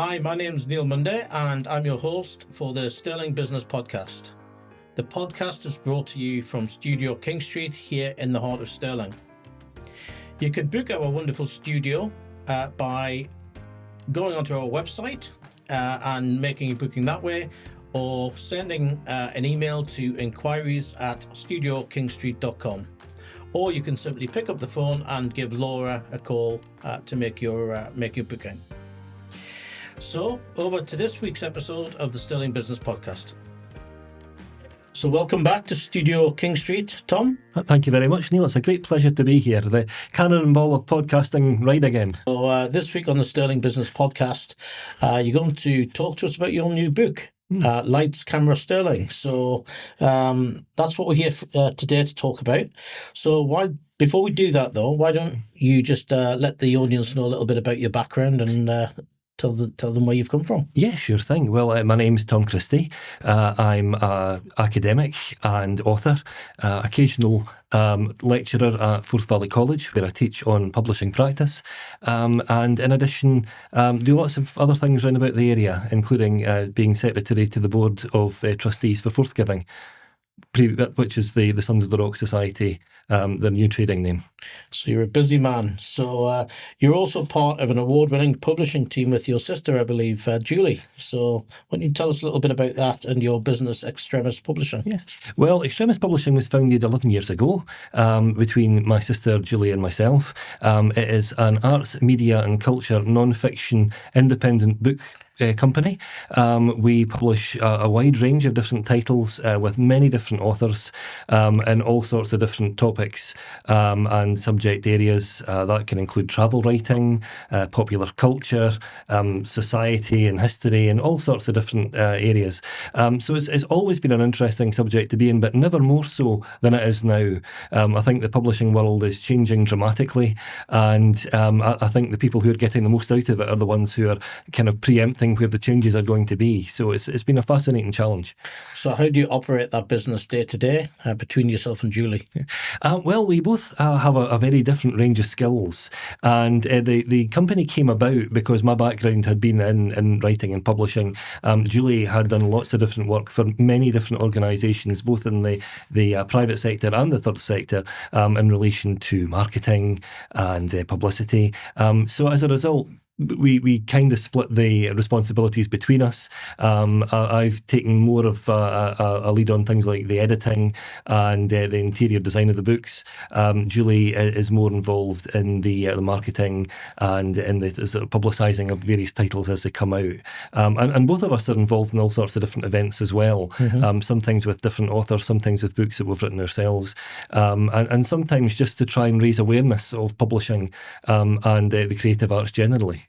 Hi, my name's Neil Munday and I'm your host for the Stirling Business Podcast. The podcast is brought to you from Studio King Street here in the heart of Stirling. You can book our wonderful studio by going onto our website and making a booking that way, or sending an email to inquiries@studiokingstreet.com. Or you can simply pick up the phone and give Laura a call to make your booking. So, over to this week's episode of the Stirling Business Podcast. So, welcome back to Studio King Street, Tom. Thank you very much, Neil. It's a great pleasure to be here. The cannonball of podcasting right again. So, this week on the Stirling Business Podcast, you're going to talk to us about your new book, Lights Camera Stirling. So, that's what we're here today to talk about. So, before we do that, though, why don't you just let the audience know a little bit about your background and tell them where you've come from. Yeah, sure thing. Well, my name's Tom Christie. I'm an academic and author, occasional lecturer at Forth Valley College, where I teach on publishing practice, and in addition do lots of other things around about the area, including being secretary to the board of trustees for Forthgiving, which is the Sons of the Rock Society, their new trading name. So you're a busy man. So you're also part of an award-winning publishing team with your sister, I believe, Julie. So why don't you tell us a little bit about that and your business, Extremis Publishing? Yes. Well, Extremis Publishing was founded 11 years ago between my sister Julie and myself. It is an arts, media and culture non-fiction independent book company. We publish a wide range of different titles with many different authors in all sorts of different topics and subject areas. That can include travel writing, popular culture, society and history, and all sorts of different areas. So it's always been an interesting subject to be in, but never more so than it is now. I think the publishing world is changing dramatically, and I think the people who are getting the most out of it are the ones who are kind of preempting where the changes are going to be. So it's been a fascinating challenge. So how do you operate that business day to day between yourself and Julie? Well, we both have a very different range of skills, and the company came about because my background had been in writing and publishing. Julie had done lots of different work for many different organisations, both in the private sector and the third sector, in relation to marketing and publicity. So as a result, we kind of split the responsibilities between us. I've taken more of a lead on things like the editing and the interior design of the books. Julie is more involved in the marketing and in the sort of publicising of various titles as they come out. And both of us are involved in all sorts of different events as well. Mm-hmm. Sometimes with different authors, sometimes with books that we've written ourselves, and sometimes just to try and raise awareness of publishing and the creative arts generally.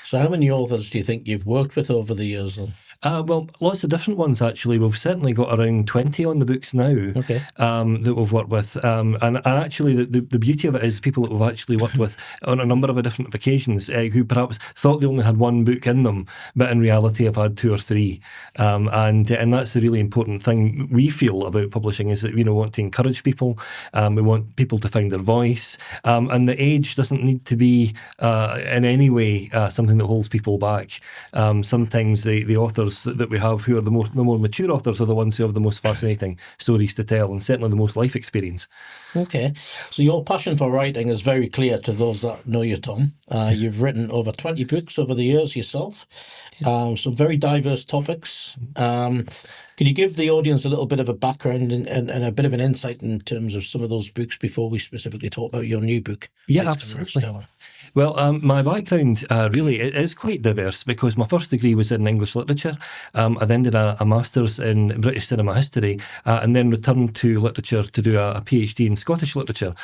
So how many authors do you think you've worked with over the years then? Well, lots of different ones actually. We've certainly got around 20 on the books now. Okay. That we've worked with. And actually the beauty of it is people that we've actually worked with on a number of different occasions who perhaps thought they only had one book in them, but in reality have had two or three. And that's the really important thing we feel about publishing, is that we want to encourage people. We want people to find their voice. And the age doesn't need to be in any way something that holds people back. Sometimes the authors that we have who are the more mature authors are the ones who have the most fascinating stories to tell, and certainly the most life experience. Okay, so your passion for writing is very clear to those that know you, Tom. You've written over 20 books over the years yourself, some very diverse topics. Can you give the audience a little bit of a background and a bit of an insight in terms of some of those books before we specifically talk about your new book? Yeah, absolutely. Well, my background really is quite diverse, because my first degree was in English literature. I then did a master's in British cinema history and then returned to literature to do a PhD in Scottish literature.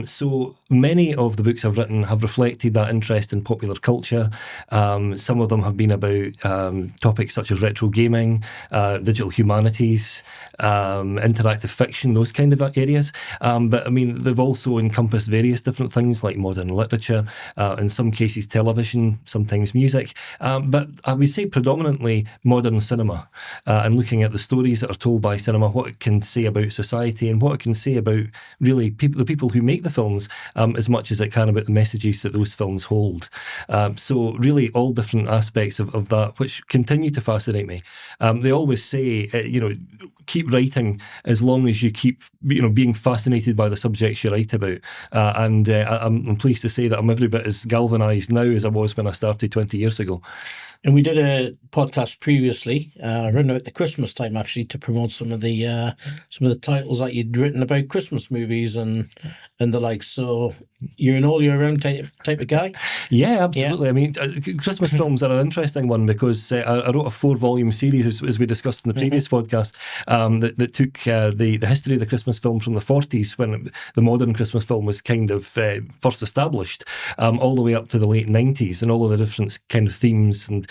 So many of the books I've written have reflected that interest in popular culture. Some of them have been about topics such as retro gaming, digital humanities, interactive fiction, those kind of areas. But I mean, they've also encompassed various different things like modern literature, in some cases television, sometimes music, but I would say predominantly modern cinema, and looking at the stories that are told by cinema, what it can say about society and what it can say about really the people who make the films, as much as it can about the messages that those films hold. So really all different aspects of that, which continue to fascinate me. They always say, keep writing as long as you keep, being fascinated by the subjects you write about. And I'm pleased to say that I'm every bit as galvanised now as I was when I started 20 years ago. And we did a podcast previously, around about the Christmas time, actually, to promote some of the titles that you'd written about Christmas movies and the like. So you're an all year round type of guy. Yeah, absolutely. Yeah. I mean, Christmas films are an interesting one because I wrote a 4-volume series, as we discussed in the previous podcast, that took the history of the Christmas film from the 40s, when the modern Christmas film was kind of first established, all the way up to the late 90s, and all of the different kind of themes and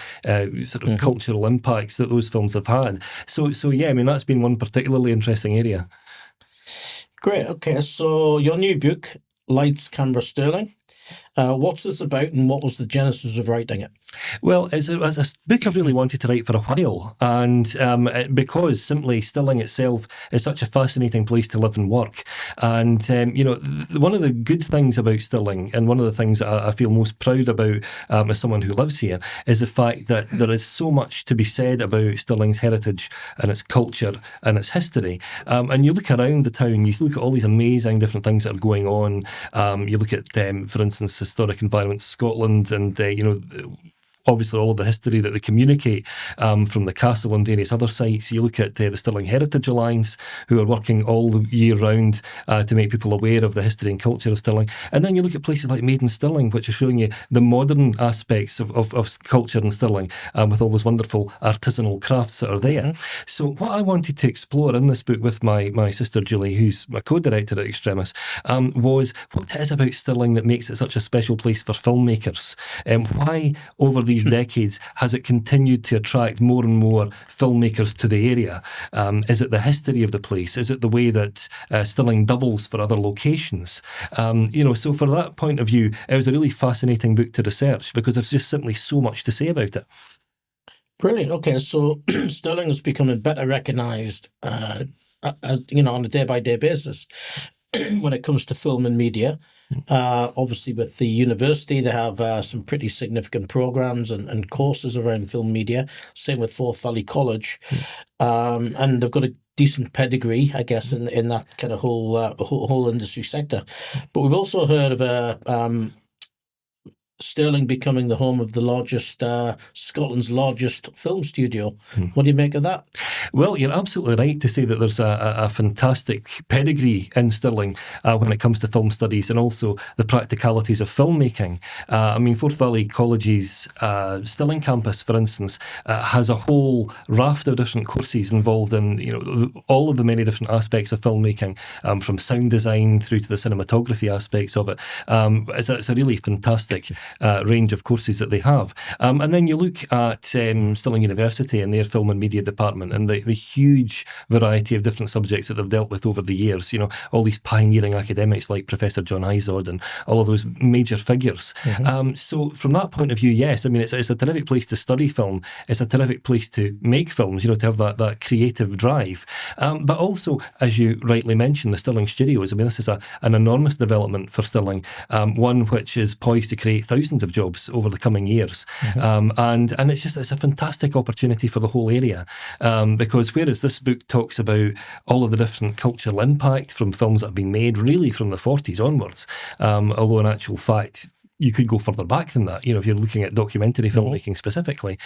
sort of cultural impacts that those films have had. So yeah, I mean, that's been one particularly interesting area. Great. Okay, so your new book, Lights Camera Stirling, what's this about, and what was the genesis of writing it? Well, it's a book I've really wanted to write for a while, and because simply Stirling itself is such a fascinating place to live and work. And, one of the good things about Stirling, and one of the things that I feel most proud about as someone who lives here, is the fact that there is so much to be said about Stirling's heritage and its culture and its history. And you look around the town, you look at all these amazing different things that are going on. You look at, for instance, historic environments, Scotland, and, obviously all of the history that they communicate from the castle and various other sites. You look at the Stirling Heritage Alliance, who are working all year round to make people aware of the history and culture of Stirling. And then you look at places like Maiden Stirling, which are showing you the modern aspects of culture in Stirling, with all those wonderful artisanal crafts that are there. Mm-hmm. So what I wanted to explore in this book with my sister Julie, who's my co-director at Extremis, was what it is about Stirling that makes it such a special place for filmmakers. Why over these decades has it continued to attract more and more filmmakers to the area? Is it the history of the place? Is it the way that Stirling doubles for other locations? So for that point of view, it was a really fascinating book to research because there's just simply so much to say about it. Brilliant. Okay, so Stirling is becoming better recognised, on a day-by-day basis when it comes to film and media. Obviously, with the university, they have some pretty significant programs and courses around film media. Same with Forth Valley College, and they've got a decent pedigree, I guess, in that kind of whole industry sector. But we've also heard of Stirling becoming the home of the largest, Scotland's largest film studio. What do you make of that? Well, you're absolutely right to say that there's a fantastic pedigree in Stirling when it comes to film studies and also the practicalities of filmmaking. Forth Valley College's Stirling campus, for instance, has a whole raft of different courses involved in all of the many different aspects of filmmaking, from sound design through to the cinematography aspects of it. It's a really fantastic range of courses that they have. And then you look at Stirling University and their film and media department and the huge variety of different subjects that they've dealt with over the years. All these pioneering academics like Professor John Izod and all of those major figures. Mm-hmm. So from that point of view, yes, it's a terrific place to study film. It's a terrific place to make films, to have that creative drive. But also, as you rightly mentioned, the Stirling Studios. This is an enormous development for Stirling, one which is poised to create thousands of jobs over the coming years. Mm-hmm. And it's a fantastic opportunity for the whole area, because whereas this book talks about all of the different cultural impact from films that have been made really from the 40s onwards, although in actual fact you could go further back than that, if you're looking at documentary filmmaking specifically.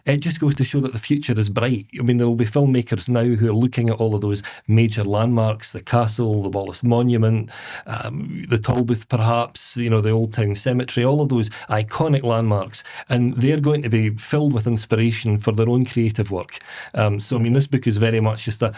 It just goes to show that the future is bright. There will be filmmakers now who are looking at all of those major landmarks, the castle, the Wallace Monument, the Tolbooth perhaps, the Old Town Cemetery, all of those iconic landmarks, and they're going to be filled with inspiration for their own creative work. This book is very much just a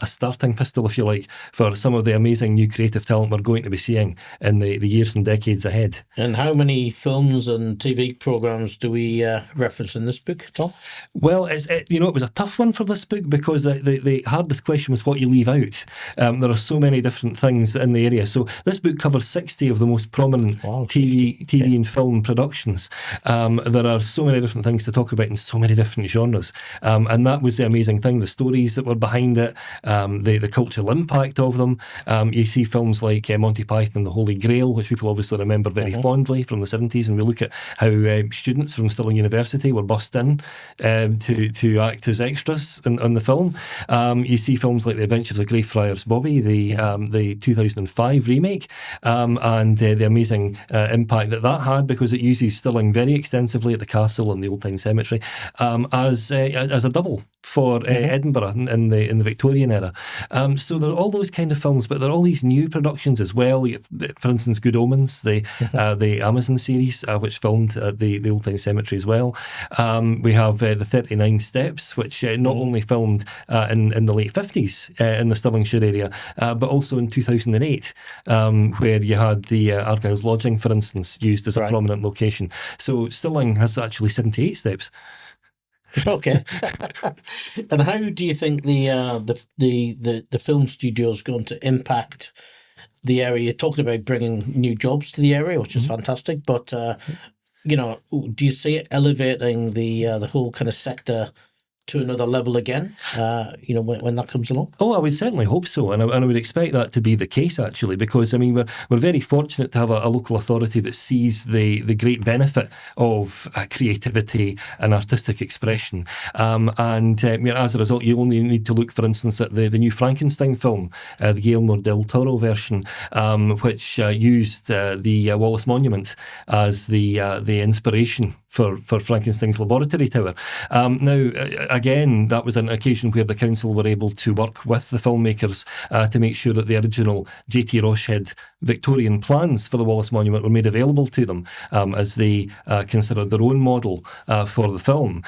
starting pistol, if you like, for some of the amazing new creative talent we're going to be seeing in the years and decades ahead. And how many films and TV programs do we reference in this book, Tom? Well, it was a tough one for this book because the hardest question was what you leave out. There are so many different things in the area. So this book covers 60 of the most prominent TV and film productions. There are so many different things to talk about in so many different genres. And that was the amazing thing, the stories that were behind it, the cultural impact of them. You see films like Monty Python and the Holy Grail, which people obviously remember very fondly from the 70s, and we look at how students from Stirling University were bussed in to act as extras in the film. You see films like The Adventures of Greyfriars Bobby, the 2005 remake, and the amazing impact that had, because it uses Stirling very extensively at the castle and the Old Town Cemetery as a double for Edinburgh in the Victorian era. So there are all those kind of films, but there are all these new productions as well. For instance, Good Omens, the Amazon series, which filmed at the Old Town Cemetery as well. We have the 39 Steps, which not only filmed in the late 50s in the Stirlingshire area, but also in 2008, where you had the Argyle's Lodging, for instance, used as a prominent location. So Stirling has actually 78 steps. Okay. And how do you think the film studio is going to impact the area? You talked about bringing new jobs to the area, which is fantastic, but do you see it elevating the whole kind of sector to another level again, when that comes along? Oh, I would certainly hope so, and I would expect that to be the case, actually, because, I mean, we're very fortunate to have a local authority that sees the great benefit of creativity and artistic expression. As a result, you only need to look, for instance, at the new Frankenstein film, the Guillermo del Toro version, which used the Wallace Monument as the inspiration for Frankenstein's laboratory tower. Now, again, that was an occasion where the council were able to work with the filmmakers to make sure that the original J.T. Rochehead Victorian plans for the Wallace Monument were made available to them as they considered their own model for the film.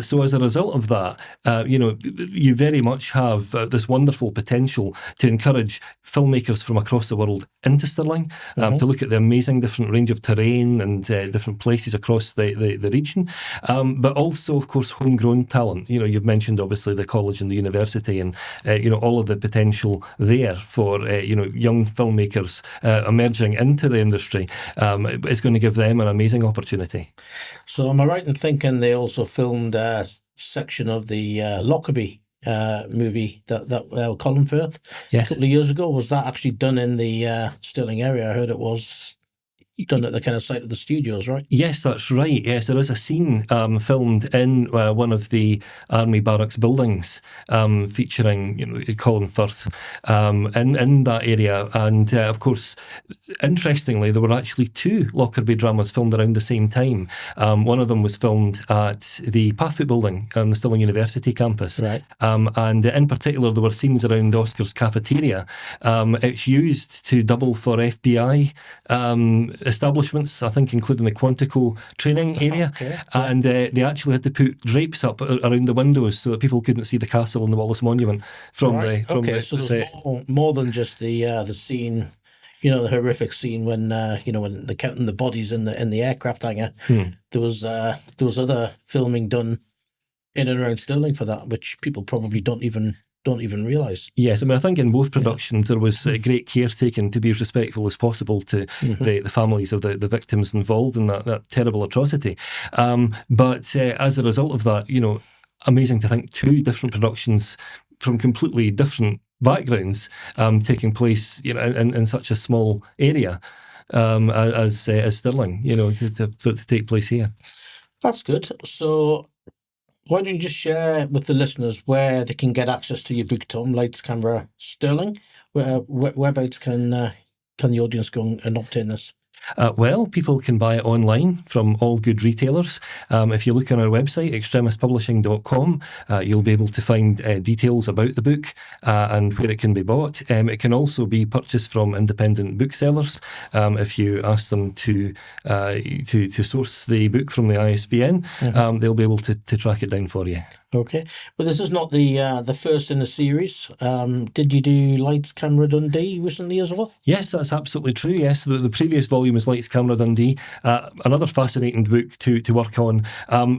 So as a result of that, you very much have this wonderful potential to encourage filmmakers from across the world into Stirling, to look at the amazing different range of terrain and different places across the region, but also, of course, homegrown talent. You've mentioned, obviously, the college and the university and, all of the potential there for, young filmmakers emerging into the industry is going to give them an amazing opportunity. So am I right in thinking they also filmed a section of the Lockerbie movie that Colin Firth a couple of years ago? Was that actually done in the Stirling area? I heard it was done at the kind of site of the studios, right? Yes, that's right. Yes, there is a scene filmed in one of the army barracks buildings featuring Colin Firth in that area. And of course, interestingly, there were actually two Lockerbie dramas filmed around the same time. One of them was filmed at the Pathfoot building on the Stirling University campus. Right. And in particular, there were scenes around Oscar's cafeteria. It's used to double for FBI establishments, I think, including the Quantico training area. Okay. And they actually had to put drapes up around the windows so that people couldn't see the castle and the Wallace Monument from the so there's more than just the scene, the horrific scene when when they're counting the bodies in the aircraft hangar. There was other filming done in and around Stirling for that, which people probably don't even realise. Yes, I mean, I think in both productions there was great care taken to be as respectful as possible to the families of the victims involved in that terrible atrocity. But as a result of that, amazing to think two different productions from completely different backgrounds taking place, in such a small area as Stirling, to take place here. That's good. So why don't you just share with the listeners where they can get access to your book, Tom, Lights Camera Stirling? Whereabouts can the audience go and obtain this? Well, people can buy it online from all good retailers. If you look on our website, extremispublishing.com, you'll be able to find details about the book and where it can be bought. It can also be purchased from independent booksellers. If you ask them to source the book from the ISBN, they'll be able to track it down for you. Okay. Well, this is not the first in the series. Did you do Lights Camera Dundee recently as well? Yes, that's absolutely true. Yes, the previous volume is Lights Camera Dundee, another fascinating book to work on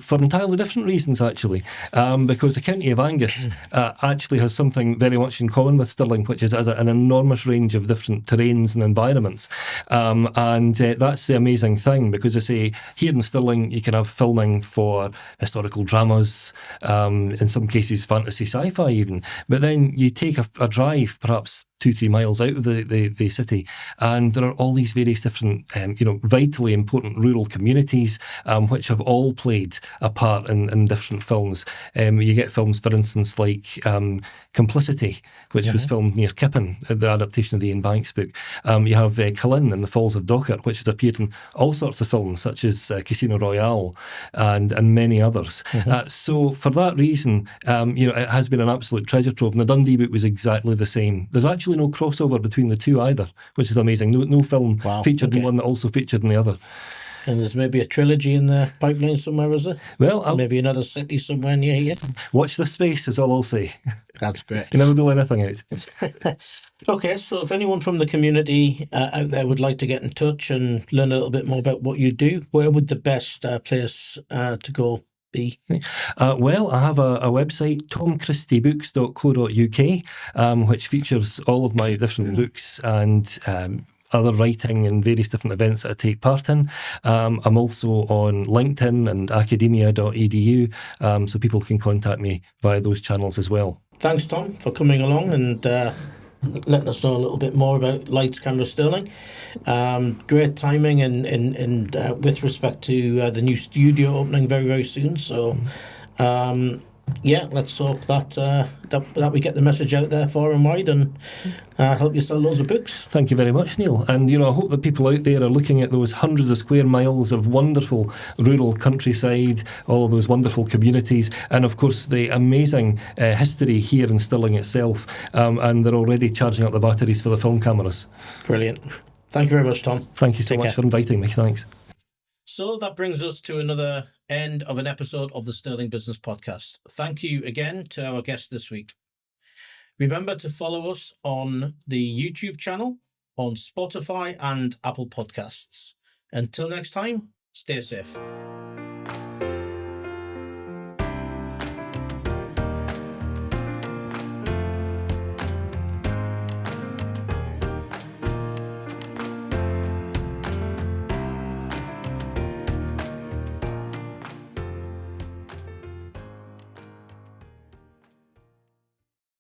for entirely different reasons, actually, because the County of Angus actually has something very much in common with Stirling, which is an enormous range of different terrains and environments. And that's the amazing thing, because I say here in Stirling you can have filming for historical dramas, in some cases fantasy sci-fi even, but then you take a drive perhaps 2-3 miles out of the city, and there are all these various different vitally important rural communities which have all played a part in different films. You get films, for instance, like Complicity, which was filmed near Kippen, the adaptation of the Ian Banks book. You have Cullen and the Falls of Dochart, which has appeared in all sorts of films such as Casino Royale and many others. So for that reason, it has been an absolute treasure trove, and the Dundee book was exactly the same. There's actually no crossover between the two either, which is amazing. No film featured in one that also featured in the other. And there's maybe a trilogy in the pipeline somewhere, is there? Well, maybe another city somewhere near here. Watch this space is all I'll say. That's great. You never rule anything out. Okay, so if anyone from the community out there would like to get in touch and learn a little bit more about what you do, where would the best place to go be? Well, I have a website, tomchristiebooks.co.uk, which features all of my different books and other writing and various different events that I take part in. I'm also on LinkedIn and academia.edu, so people can contact me via those channels as well. Thanks, Tom, for coming along and letting us know a little bit more about Lights Camera Stirling. Great timing and with respect to the new studio opening very, very soon. So, let's hope that we get the message out there far and wide and help you sell loads of books. Thank you very much, Neil. And, I hope that people out there are looking at those hundreds of square miles of wonderful rural countryside, all of those wonderful communities, and, of course, the amazing history here in Stirling itself. And they're already charging up the batteries for the film cameras. Brilliant. Thank you very much, Tom. Thank you so much for inviting me. Thanks. So that brings us to another end of an episode of the Stirling Business Podcast. Thank you again to our guest this week. Remember to follow us on the YouTube channel, on Spotify and Apple Podcasts. Until next time, stay safe.